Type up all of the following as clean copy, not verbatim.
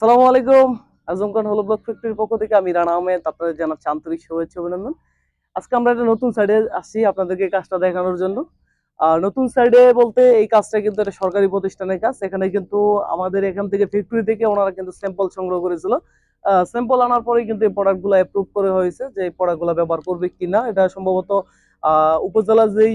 আসসালামু আলাইকুম। আজম খান হলো ব্লক ফ্যাক্টরির পক্ষ থেকে আমি রানা আহমেদ আপনাদের জানাচ্ছি আন্তরিক শুভেচ্ছা অভিনন্দন। আজকে আমরা একটা নতুন সাইডে আসছি আপনাদেরকে এই কাজটা দেখানোর জন্য। আর নতুন সাইডে বলতে এই কাজটা কিন্তু একটা সরকারি প্রতিষ্ঠানের কাজ। এখানে কিন্তু আমাদের এখান থেকে ফ্যাক্টরি থেকে ওনারা কিন্তু স্যাম্পল সংগ্রহ করেছিল। স্যাম্পল আনার পরেই কিন্তু এই প্রোডাক্টগুলো অ্যাপ্রুভ করে হয়েছে যে এই প্রোডাক্টগুলো ব্যবহার করবে কিনা। এটা সম্ভবত উপজেলা যেই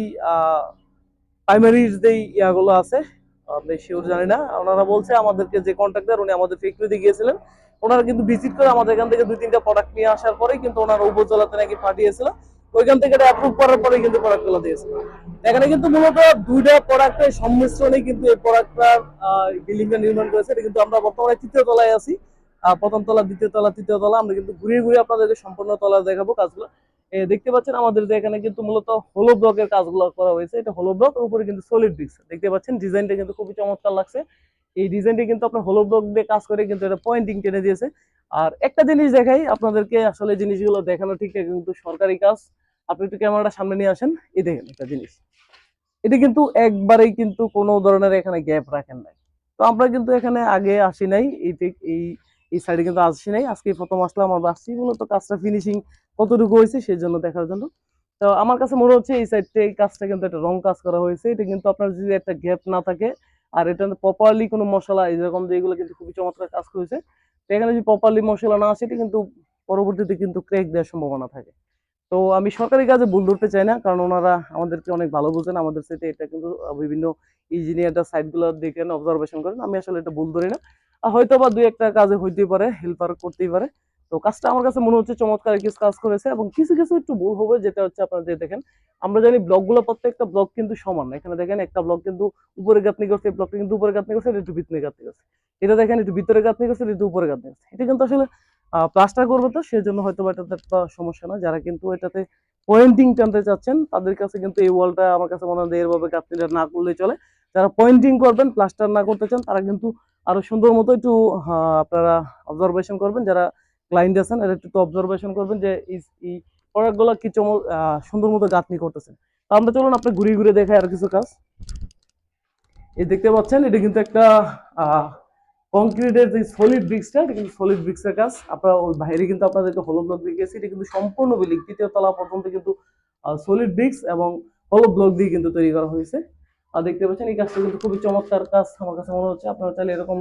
প্রাইমারির যেই ইয়াগুলো আছে আপনি শিওর জানি না, ওনারা বলছে আমাদেরকে যে কন্ট্রাক্টর উনি আমাদের ফ্যাক্টরিতে গিয়েছিলেন, ওনারা কিন্তু ভিজিট করে আমাদের এখান থেকে দুই তিনটা প্রোডাক্ট নিয়ে আসার পরেই কিন্তু ওনারা উপজেলাতে নাকি পাঠিয়েছিল। ওইখান থেকে এটা অ্যাপ্রুভ করার পরেই কিন্তু প্রোডাক্টগুলো দিয়েছে। এখানে কিন্তু মূলত দুইটা প্রোডাক্টের সংমিশ্রণে কিন্তু এই প্রোডাক্টটার বিল্ডিংটা নির্মাণ করেছে। এটা কিন্তু আমরা বর্তমানে তৃতীয় তলায় আছি। প্রথম তলা, দ্বিতীয় তলা, তৃতীয় তলা, আমরা কিন্তু ঘুরিয়ে ঘুরিয়ে আপনাদেরকে সম্পূর্ণ তলা দেখাবো কাজগুলো। দেখতে পাচ্ছেন আমাদের যে এখানে কিন্তু মূলত হলো ব্লকের কাজগুলো করা হয়েছে। এটা হলো ব্লক, উপরে কিন্তু সলিড ব্রিক্স দেখতে পাচ্ছেন। ডিজাইনটা কিন্তু খুবই চমৎকার লাগছে। এই ডিজাইনটা কিন্তু আপনার হলো ব্লক দিয়ে কাজ করে কিন্তু এটা পয়েন্টিং টেনে দিয়েছে। আর একটা জিনিস দেখাই আপনাদেরকে, আসলে জিনিসগুলো দেখানো ঠিক কিন্তু সরকারি কাজ। আপনি একটু ক্যামেরাটা সামনে নিয়ে আসেন। এই দেখেন একটা জিনিস, এটা কিন্তু একবারেই কিন্তু কোনো ধরনের এখানে গ্যাপ রাখেন নাই। তো আমরা কিন্তু এখানে আগে আসি নাই, এই এই সাইডে কিন্তু আসি নাই, আজকে প্রথম আসলাম। আমরা আসছি মূলত কাজটা ফিনিশিং কতটুকু হয়েছে সেই জন্য দেখার জন্য। তো আমার কাছে মনে হচ্ছে এই সাইডটা এই কাজটা কিন্তু একটা রং কাজ করা হয়েছে। এটা কিন্তু আপনার যদি একটা গ্যাপ না থাকে আর এটা প্রপারলি কোনো মশলা এরকম যেগুলো কিন্তু খুবই চমৎকার কাজ করেছে। তো এখানে যদি প্রপারলি মশলা না আসে এটা কিন্তু পরবর্তীতে কিন্তু ক্র্যাক দেওয়ার সম্ভাবনা থাকে। তো আমি সরকারি কাজে ভুল ধরতে চাই না, কারণ ওনারা আমাদেরকে অনেক ভালো বোঝেন। আমাদের সাথে এটা কিন্তু বিভিন্ন ইঞ্জিনিয়াররা সাইট গুলো দেখেন, অবজারভেশন করেন। আমি আসলে এটা ভুল ধরি না। হয়তো বা দুই একটা কাজে হইতেই পারে, হেল্পার করতেই পারে। তো কাজটা আমার কাছে মনে হচ্ছে চমৎকার কিছু কাজ করেছে, এবং কিছু কিছু একটু ভুল হবে, যেটা হচ্ছে আপনারা যে দেখেন। আমরা জানি ব্লকগুলো প্রত্যেকটা ব্লক কিন্তু সমান না। এখানে দেখেন একটা ব্লক কিন্তু উপরে গাঁথনি করছে, এই ব্লকটা কিন্তু উপরে গাঁথনি করছে, এটা একটু ভিতরে গাঁথনি করছে। এটা দেখেন একটু ভিতরে গাঁথনি করছে, এটা একটু উপরে গাঁথনি করছে। এটা কিন্তু আসলে প্লাস্টার করবে, তো সেজন্য হয়তো এটাতে একটা সমস্যা না। যারা কিন্তু এটাতে পয়েন্টিং টানতে চাচ্ছেন তাদের কাছে কিন্তু এই ওয়ালটা আমার কাছে মনে হয় এরভাবে গাঁথনিটা না করলে চলে। যারা পয়েন্টিং করবেন, প্লাস্টার না করতে চান, তারা কিন্তু আরো সুন্দর মতো একটু আপনারা অবজারভেশন করবেন। যারা ক্লায়েন্ট আছেন এরা একটু অবজারভেশন করবেন যে এই প্রোডাক্ট গুলো কি সুন্দর মতো গাঁথনি করতেছেন। তো আমরা চলুন আপনি ঘুরিয়ে ঘুরিয়ে দেখাই আর কিছু কাজ। এই দেখতে পাচ্ছেন এটা কিন্তু একটা কংক্রিটের যে সলিড ব্রিক্সটা, এটা কিন্তু সলিড ব্রিক্সের কাজ। আপনারা ওই বাইরে কিন্তু আপনাদেরকে হলো ব্লক দিয়ে গেছি, এটা কিন্তু সম্পূর্ণ বিল্ডিং তৃতীয় তলা পর্যন্ত কিন্তু সলিড ব্রিক্স এবং হলো ব্লক দিয়ে কিন্তু তৈরি করা হয়েছে। আর দেখতে পাচ্ছেন এই কাজটা কিন্তু খুবই চমৎকার কাজ আমার কাছে মনে হচ্ছে। আপনারা চাইলে এরকম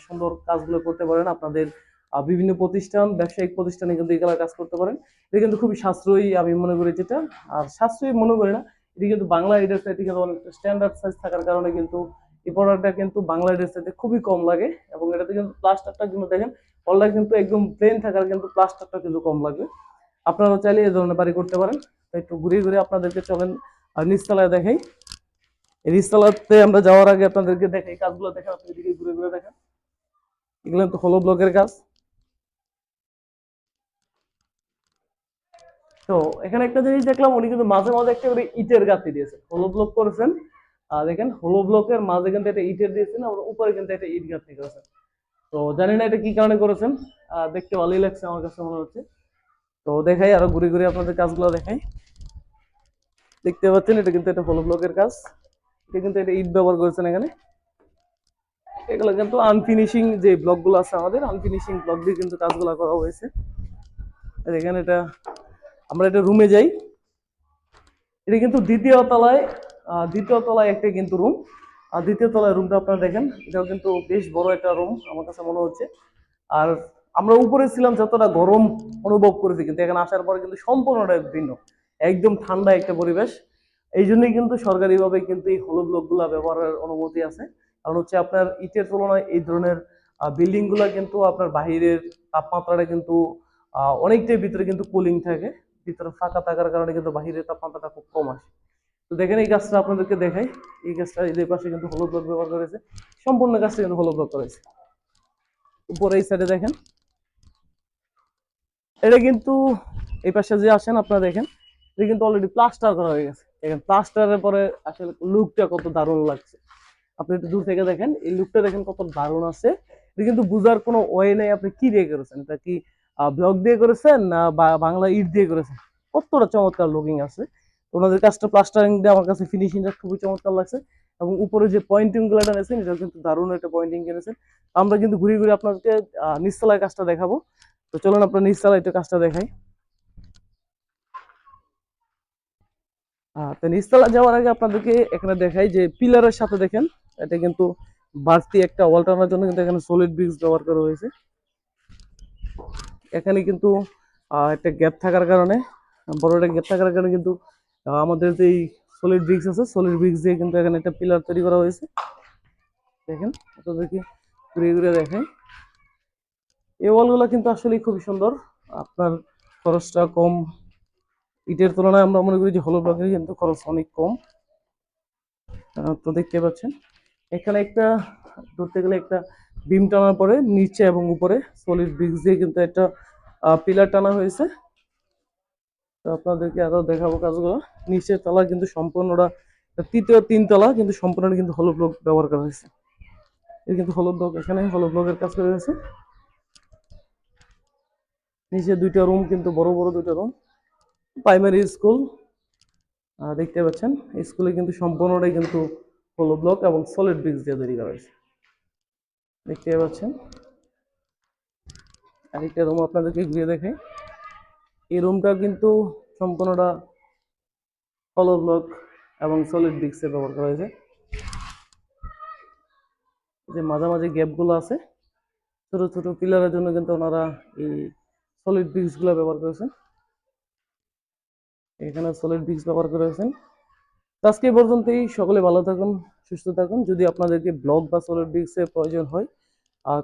সুন্দর কাজগুলো করতে পারেন আপনাদের বিভিন্ন প্রতিষ্ঠান, ব্যবসায়িক প্রতিষ্ঠানে কিন্তু এই কাজ করতে পারেন। এটা কিন্তু খুবই সাশ্রয়ী আমি মনে করি যেটা। আর সাশ্রয়ী মনে করি না, এটি কিন্তু বাংলা এটার সাথে কিন্তু অনেক স্ট্যান্ডার্ড সাইজ থাকার কারণে কিন্তু এই প্রোডাক্টটা কিন্তু বাংলাদেশ থেকে খুবই কম লাগে। এবং এটাতে কিন্তু প্লাস্টারটা কিন্তু দেখেন অলটা কিন্তু একদম প্লেন থাকার কিন্তু প্লাস্টারটা কিন্তু কম লাগবে। আপনারা চাইলে এই ধরনের বাড়ি করতে পারেন। একটু ঘুরে ঘুরে আপনাদেরকে চলেন আর নিচতলায় দেখাই। এই নিচতলাতে আমরা যাওয়ার আগে আপনাদেরকে দেখাই কাজগুলো দেখেন, আপনি এদিকে ঘুরে ঘুরে দেখেন। এগুলো তো হলো ব্লকের কাজ। তো এখানে একটা জিনিস দেখলাম, উনি কিন্তু মাঝে মাঝে একটা করে ইটের গাঁথনি দিয়েছেন, হলো ব্লক করেছেন। আর দেখেন হলো ব্লকের মাঝে কিন্তু একটা ইটের দিয়েছেন, আর উপরে কিন্তু একটা ইট গাঁথনি করেছেন। তো জানি না এটা কি কারণে করেছেন, দেখতে ভালোই লাগছে আমার কাছে মনে হচ্ছে। তো দেখাই আরো ঘুরে ঘুরে আপনাদের কাজগুলো দেখাই। দেখতে পাচ্ছেন এটা কিন্তু একটা হলো ব্লকের কাজ। এটা কিন্তু একটা ইট ব্যবহার করেছেন এখানে। এগুলো কিন্তু আনফিনিশিং যে ব্লকগুলো আছে, আমাদের আনফিনিশিং ব্লক দিয়ে কিন্তু কাজগুলো করা হয়েছে। এখানে এটা আমরা এটা রুমে যাই। এটা কিন্তু দ্বিতীয় তলায় একটা কিন্তু রুম। আর দ্বিতীয় তলায় রুমটা আপনারা দেখেন, এটাও কিন্তু বেশ বড় একটা রুম আমার কাছে মনে হচ্ছে। আর আমরা উপরে ছিলাম যতটা গরম অনুভব করেছি, কিন্তু এখানে আসার পরে কিন্তু সম্পূর্ণটা ভিন্ন, একদম ঠান্ডা একটা পরিবেশ। এই জন্যই কিন্তু সরকারিভাবে কিন্তু এই হলুদ ব্লকগুলা ব্যবহারের অনুমতি আছে। কারণ হচ্ছে আপনার ইটের তুলনায় এই ধরনের বিল্ডিং গুলা কিন্তু আপনার বাহিরের তাপমাত্রাটা কিন্তু অনেকটাই ভিতরে কিন্তু কুলিং থাকে। ভিতরে ফাঁকা থাকার কারণে কিন্তু বাহিরের তাপমাত্রাটা খুব কম আসে। তো দেখেন এই গাছটা আপনাদেরকে দেখাই। এই গাছটা এই পাশে কিন্তু হলুদ ব্লক ব্যবহার করেছে, সম্পূর্ণ গাছটা কিন্তু হলুদ ব্লক করেছে। উপরে এই সাইডে দেখেন, এটা কিন্তু এই পাশে যে আসেন আপনারা দেখেন, এটা কিন্তু অলরেডি প্লাস্টার করা হয়ে গেছে। দেখেন প্লাস্টারের পরে আসলে লুকটা কত দারুণ লাগছে। আপনি একটু দূর থেকে দেখেন, এই লুকটা দেখেন কত দারুণ আছে। এটা কিন্তু বুঝার কোনো ওয়ে নেই আপনি কি দিয়ে করেছেন, এটা কি ব্লক দিয়ে করেছেন না বাংলা ইট দিয়ে করেছেন। কতটা চমৎকার লুকিং আছে। ওনাদের কাজটা প্লাস্টারিং দিয়ে আমার কাছে ফিনিশিংটা খুবই চমৎকার লাগছে। এবং উপরে যে পয়েন্টিং গুলো এনেছেন এটা কিন্তু দারুণ একটা পয়েন্টিং এনেছেন। আমরা কিন্তু ঘুরে ঘুরে আপনাদেরকে নিচতলায় কাজটা দেখাবো। তো চলুন আপনার নিচতলায় একটু কাজটা দেখাই। তো নিচতলা যাওয়ার আগে আপনাদেরকে এখানে দেখাই যে পিলারের সাথে দেখেন এটা কিন্তু বাড়তি একটা ওয়াল টানার জন্য কিন্তু এখানে সলিড ব্রিক্স ব্যবহার করা হয়েছে। এখানে কিন্তু একটা গ্যাপ থাকার কারণে, বড় একটা গ্যাপ থাকার কারণে কিন্তু আমাদের যে সলিড ব্রিক্স আছে সলিড ব্রিক্স দিয়ে কিন্তু এখানে একটা পিলার তৈরি করা হয়েছে। দেখেন আপনাদেরকে ঘুরে ঘুরে দেখাই। এই ওয়ালগুলো কিন্তু আসলে খুবই সুন্দর, আপনার খরচটা কম। ইটের তুলনায় আমরা মনে করি যে হলো ব্লকের কিন্তু খরচ অনেক কম। তো দেখতে পাচ্ছেন এখানে একটা ধরতে গেলে একটা বিম টানার পরে নিচে এবং উপরে সলিড ব্রিক্স দিয়ে কিন্তু একটা পিলার টানা হয়েছে। তো আপনাদেরকে আরো দেখাবো কাজগুলো। নিচের তলা কিন্তু সম্পূর্ণটা, তৃতীয় তিন তলা কিন্তু সম্পূর্ণ কিন্তু হলো ব্লক ব্যবহার করা হয়েছে। এটা কিন্তু হলো ব্লক, এখানে হলো ব্লকের কাজ করা হয়েছে। নিচে দুইটা রুম কিন্তু বড় বড় দুইটা রুম, প্রাইমারি স্কুল। দেখতে পাচ্ছেন স্কুলে কিন্তু সম্পূর্ণটাই কিন্তু হলো ব্লক এবং সলিড ব্রিক্স দিয়ে তৈরি করা হয়েছে। দেখতে পাচ্ছেন আরেকটা রুম আপনাদেরকে ঘুরিয়ে দেখাই। এই রুমটা কিন্তু সম্পূর্ণটা হলো ব্লক এবং সলিড ব্রিক্সের ব্যবহার করা হয়েছে। যে মাঝামাঝি গ্যাপগুলো আছে ছোট ছোট পিলারের জন্য কিন্তু ওনারা এই সলিড ব্রিক্স গুলো ব্যবহার করেছেন। এখানে সলিড ব্রিক্স ব্যবহার করেছেন। আজকে এই পর্যন্তই। সকলে ভালো থাকুন, সুস্থ থাকুন। যদি আপনাদেরকে ব্লক বা সলিড ব্রিক্সের প্রয়োজন হয়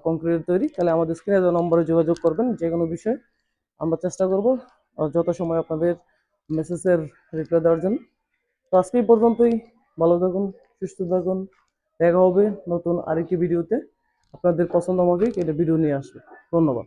কংক্রিটের তৈরি, তাহলে আমাদের স্ক্রিনে দেওয়া নম্বরে যোগাযোগ করবেন। যে কোনো বিষয়ে আমরা চেষ্টা করব যত সময় আপনাদের মেসেজের রিপ্লাই দেওয়ার জন্য। তো আজকে এই পর্যন্তই। ভালো থাকুন, সুস্থ থাকুন। দেখা হবে নতুন আরেকটি ভিডিওতে। আপনাদের পছন্দ মোতাবেক এটা ভিডিও নিয়ে আসবে। ধন্যবাদ।